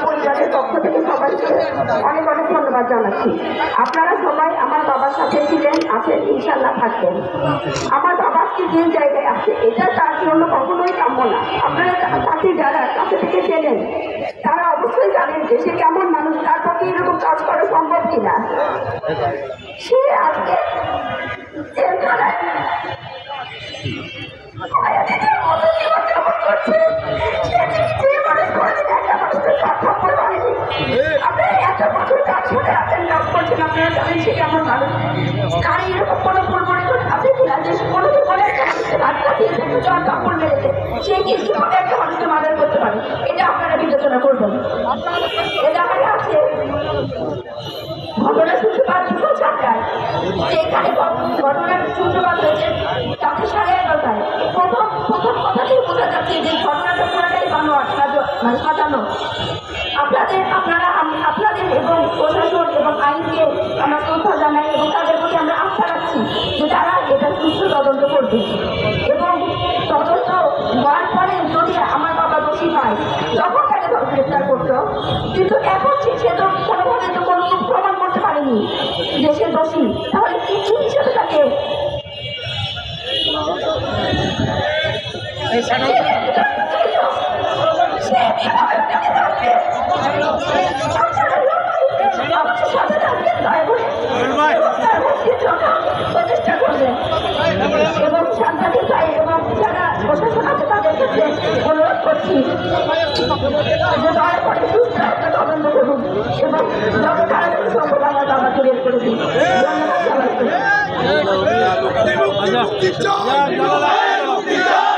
পরিবারের পক্ষ থেকে সবাইকে অনেক অনেক ধন্যবাদ জানাচ্ছি। আপনারা সবাই আমার বাবার সাথে ছিলেন, আছেন, ইনশাল্লাহ থাকবেন। আমার বাবা আজকে যে জায়গায় আছে এটা তার জন্য কখনোই কাম্য না। আপনারা তাকে যারা কাছে থেকে চেনেন তারা অবশ্যই জানেন যে সে কেমন মানুষ, তার পক্ষে এরকম কাজ করা সম্ভব কিনা। সে আজকে এটা আপনারা বিবেচনা করবেন। ঘটনার সূত্রপাত দুপুর 4টায়, যেখানে ঘটনার সূত্রপাত হয়েছে তাকে 11:30টায়। প্রথম কথাতেই বোঝা যাচ্ছে যে ঘটনাটা পুরোটাই সাজানো। আপনাদের এবং প্রশাসন এবং আইনকে আমরা শ্রদ্ধা জানাই এবং তাদের প্রতি আমরা আস্থা রাখছি যে তারা এটা সুষ্ঠু তদন্ত করবে এবং তদন্ত হওয়ার পরে যদি আমার বাবা দোষী হয় তখন তাকে গ্রেফতার করতো। কিন্তু এখন সে তো কোনোভাবে তো কোনো প্রমাণ করতে পারেনি যে সে দোষী, তাহলে কিছু হিসেবে তাকে প্রচেষ্টা করবেন এবং সাংবাদিক ভাই এবং যারা প্রশাসন আছে তাদের কাছে অনুরোধ করছি যে দয়া করে সুস্থ একটা তদন্ত করুন এবং যত তাড়াতাড়ি সম্ভব আমার বাবাকে বের করে দিন। ধন্যবাদ সবাইকে।